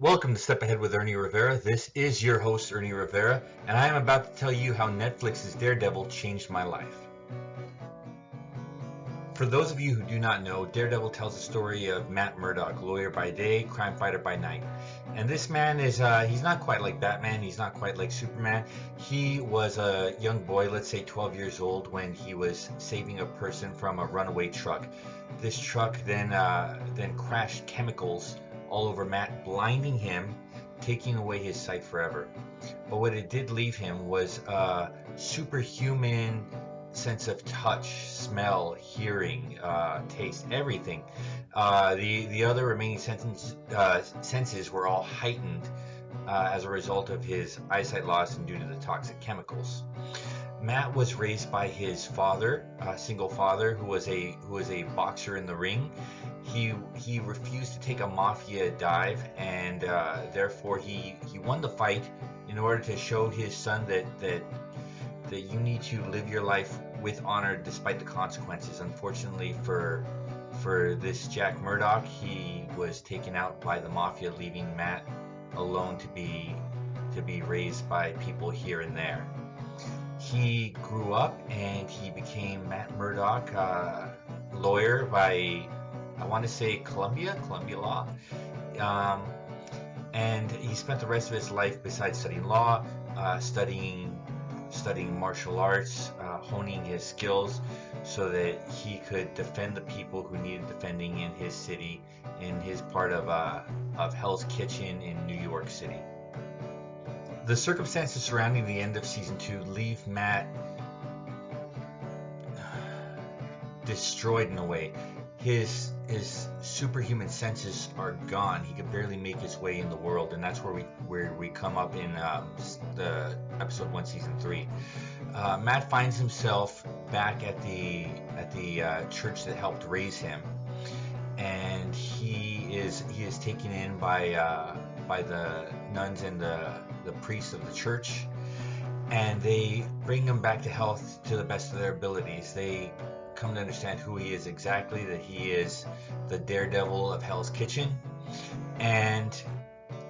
Welcome to Step Ahead with Ernie Rivera. This is your host, Ernie Rivera, and I am about to tell you how Netflix's Daredevil changed my life. For those of you who do not know, Daredevil tells the story of Matt Murdock, lawyer by day, crime fighter by night. And this man is, he's not quite like Batman, he's not quite like Superman. He was a young boy, let's say 12 years old, when he was saving a person from a runaway truck. This truck then crashed chemicals all over Matt, blinding him, taking away his sight forever. But what it did leave him was a superhuman sense of touch, smell, hearing, taste, everything. The other remaining senses were all heightened as a result of his eyesight loss and due to the toxic chemicals. Matt was raised by his father, a single father who was a boxer in the ring. He refused to take a mafia dive, and therefore he won the fight in order to show his son that you need to live your life with honor despite the consequences. Unfortunately for this Jack Murdock, he was taken out by the mafia, leaving Matt alone to be raised by people here and there. He grew up and he became Matt Murdock, lawyer by, I want to say, Columbia Law. And he spent the rest of his life, besides studying law, studying martial arts, honing his skills so that he could defend the people who needed defending in his city, in his part of Hell's Kitchen in New York City. The circumstances surrounding the end of season 2 leave Matt destroyed in a way. His superhuman senses are gone. He could barely make his way in the world, and that's where we come up in the episode 1, season 3. Matt finds himself back at the church that helped raise him, and he is taken in by the nuns and the priests of the church, and they bring him back to health to the best of their abilities. They come to understand who he is exactly, that he is the Daredevil of Hell's Kitchen, and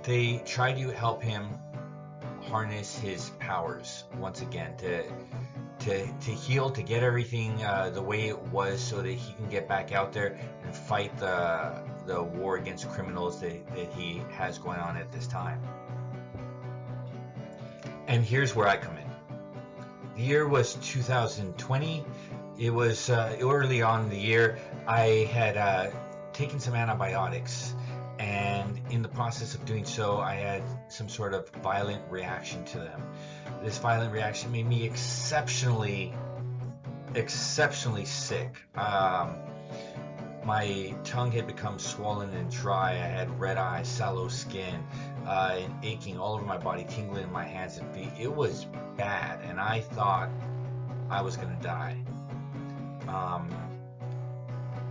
they try to help him harness his powers once again to heal, to get everything the way it was, so that he can get back out there and fight the war against criminals that he has going on at this time. And here's where I come in. The year was 2020. It was early on in the year. I had taken some antibiotics, and in the process of doing so, I had some sort of violent reaction to them. This violent reaction made me exceptionally sick. My tongue had become swollen and dry. I had red eyes, sallow skin, and aching all over my body, tingling in my hands and feet. It was bad, and I thought I was going to die.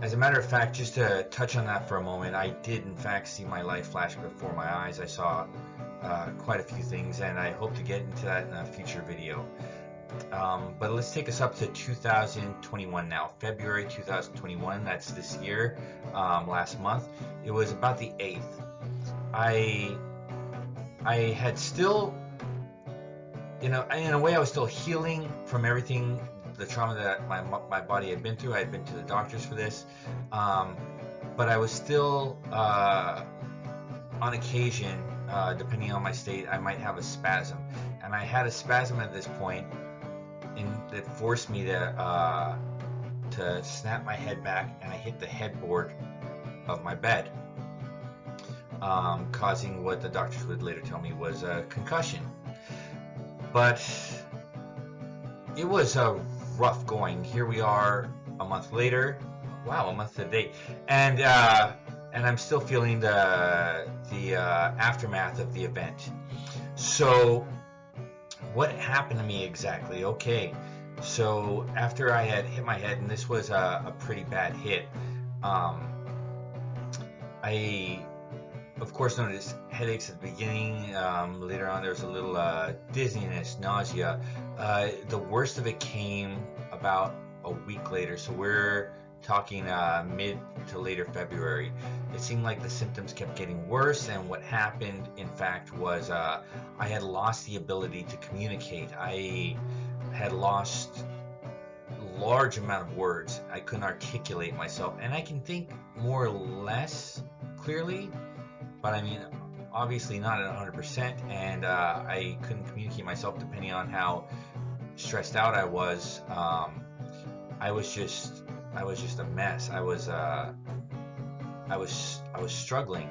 As a matter of fact, just to touch on that for a moment, I did in fact see my life flash before my eyes. I saw quite a few things, and I hope to get into that in a future video. But let's take us up to 2021 now, February 2021. That's this year, last month. It was about the 8th. I had still, in a way, I was still healing from everything, the trauma that my body had been through. I had been to the doctors for this, but I was still, on occasion, depending on my state, I might have a spasm, and I had a spasm at this point, that forced me to snap my head back, and I hit the headboard of my bed, causing what the doctors would later tell me was a concussion. But it was rough going. Here we are a month later. Wow, a month to date, and I'm still feeling the aftermath of the event. So what happened to me exactly? Okay, so after I had hit my head, and this was a pretty bad hit, I of course noticed headaches at the beginning. Later on there was a little dizziness, nausea. The worst of it came about a week later. So we're talking mid to later February. It seemed like the symptoms kept getting worse, and what happened, in fact, was I had lost the ability to communicate. I had lost a large amount of words. I couldn't articulate myself, and I can think more or less clearly, but I mean, obviously not at 100%, and I couldn't communicate myself depending on how stressed out I was. I was just a mess. I was struggling.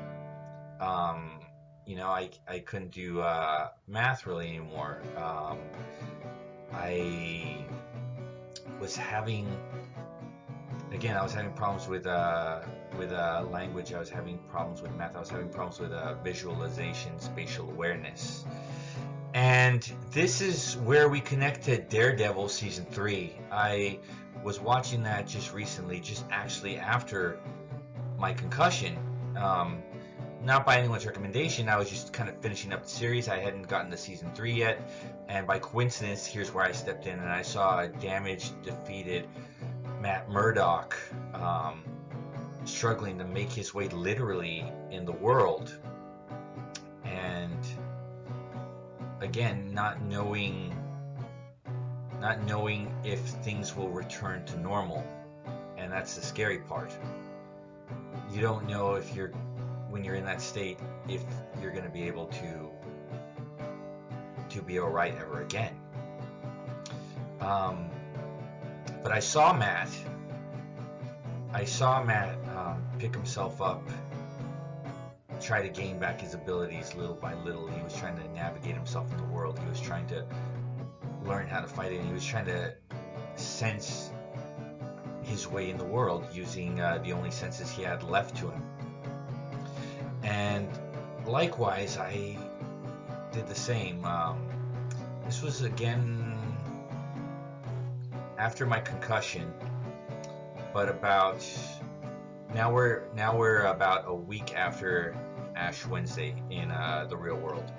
I couldn't do math really anymore. I was having I was having problems with language. I was having problems with math. I was having problems with visualization, spatial awareness. And this is where we connect to Daredevil season 3. I was watching that just recently, just actually after my concussion. Not by anyone's recommendation. I was just kind of finishing up the series. I hadn't gotten to season 3 yet, and by coincidence, here's where I stepped in, and I saw a damaged, defeated Matt Murdock struggling to make his way literally in the world, and again, not knowing if things will return to normal, and that's the scary part. You don't know when you're in that state, if you're going to be able to be all right ever again. But I saw Matt pick himself up, try to gain back his abilities little by little. He was trying to navigate himself in the world. He was trying to learn how to fight it. And he was trying to sense his way in the world using the only senses he had left to him. And likewise, I did the same. This was again after my concussion, but now we're about a week after Ash Wednesday in the real world,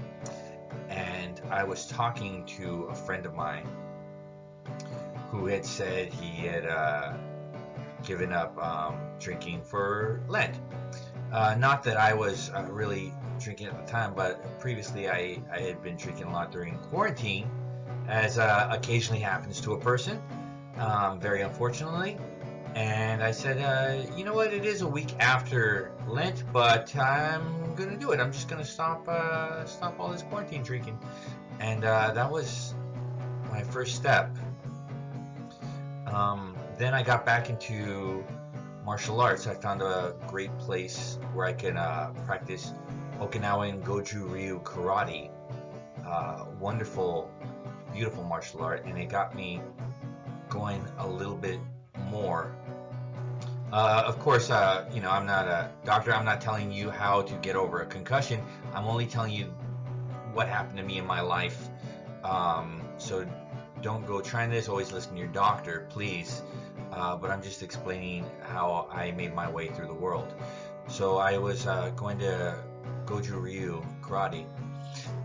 and I was talking to a friend of mine who had said he had given up drinking for Lent. Not that I was really drinking at the time, but previously I had been drinking a lot during quarantine, as occasionally happens to a person, very unfortunately. And I said, you know what, it is a week after Lent, but I'm going to do it. I'm just going to stop all this quarantine drinking. And that was my first step. Then I got back into martial arts. I found a great place where I can practice Okinawan Goju Ryu karate. Wonderful, beautiful martial art, and it got me going a little bit more. Of course, I'm not a doctor. I'm not telling you how to get over a concussion. I'm only telling you what happened to me in my life. So don't go trying this. Always listen to your doctor, please. But I'm just explaining how I made my way through the world. So I was going to Goju Ryu karate,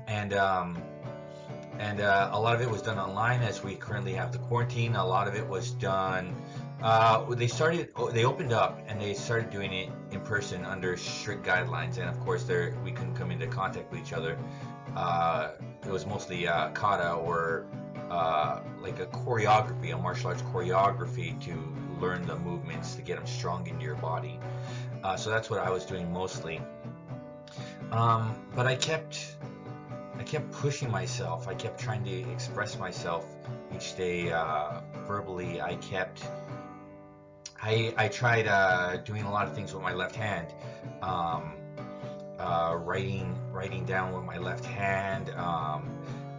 and a lot of it was done online, as we currently have the quarantine. A lot of it was done. They opened up and they started doing it in person under strict guidelines, and of course we couldn't come into contact with each other. It was mostly kata, or like a choreography, a martial arts choreography, to learn the movements to get them strong into your body. So that's what I was doing mostly. But I kept pushing myself. I kept trying to express myself each day verbally. I tried doing a lot of things with my left hand. Writing down with my left hand.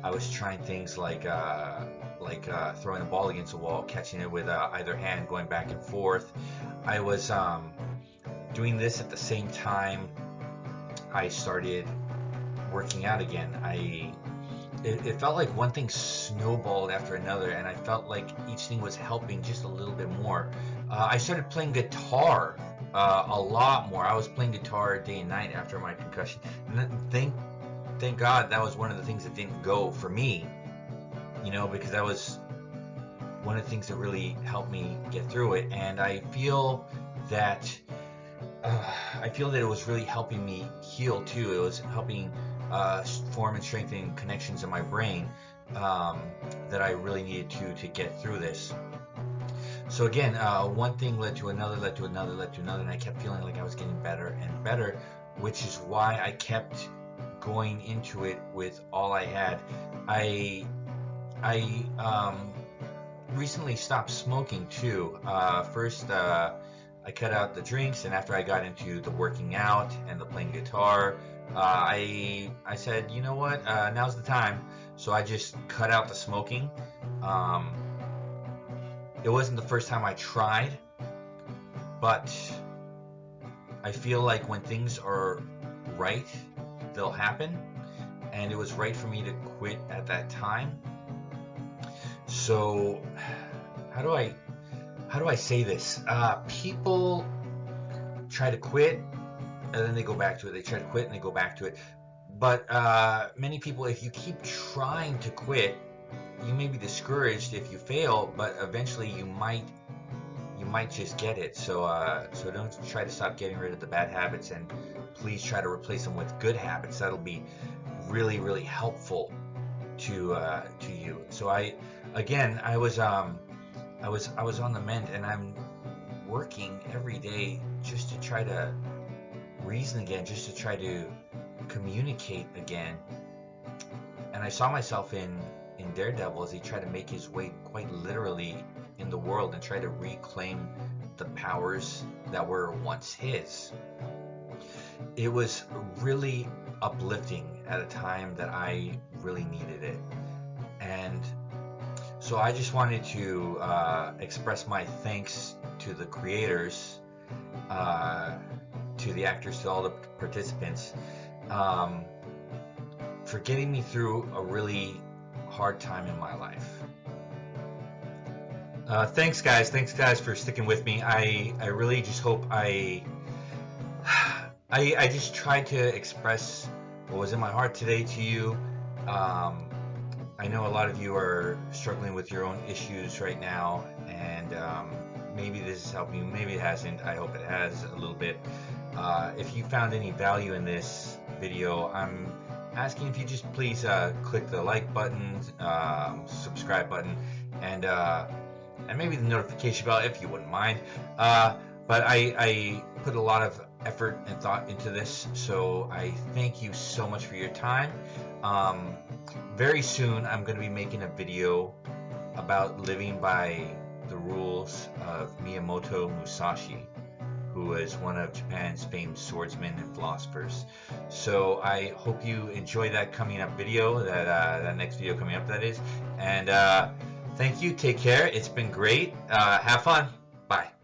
I was trying things like throwing a ball against a wall, catching it with either hand, going back and forth. I was doing this at the same time I started working out again. It felt like one thing snowballed after another, and I felt like each thing was helping just a little bit more. I started playing guitar a lot more. I was playing guitar day and night after my concussion. And thank God that was one of the things that didn't go for me, because one of the things that really helped me get through it. And I feel that it was really helping me heal too. It was helping form and strengthen connections in my brain that I really needed to get through this. So again, one thing led to another, led to another, led to another, and I kept feeling like I was getting better and better, which is why I kept going into it with all I had. I recently stopped smoking too. First, I cut out the drinks, and after I got into the working out and the playing guitar, I said, you know what, now's the time. So I just cut out the smoking. It wasn't the first time I tried, but I feel like when things are right, they'll happen, and it was right for me to quit at that time. So how do I say this? People try to quit and then they go back to it. They try to quit and they go back to it. But many people, if you keep trying to quit, you may be discouraged if you fail, but eventually you might just get it. So don't try to stop getting rid of the bad habits, and please try to replace them with good habits. That'll be really, really helpful to you. So I was on the mend, and I'm working every day just to try to reason again, just to try to communicate again. And I saw myself in Daredevil as he tried to make his way quite literally in the world and try to reclaim the powers that were once his. It was really uplifting at a time that I really needed it. And so I just wanted to express my thanks to the creators, to the actors, to all the participants, for getting me through a really hard time in my life. Thanks guys for sticking with me. I really just hope I just tried to express what was in my heart today to you. I know a lot of you are struggling with your own issues right now, and maybe this has helped you, maybe it hasn't. I hope it has a little bit. If you found any value in this video, I'm asking if you just please click the like button, subscribe button, and maybe the notification bell if you wouldn't mind. But I put a lot of effort and thought into this, so I thank you so much for your time. Very soon I'm going to be making a video about living by the rules of Miyamoto Musashi, who is one of Japan's famed swordsmen and philosophers. So I hope you enjoy that coming up video, that next video coming up, that is. And thank you, take care, it's been great, have fun, bye.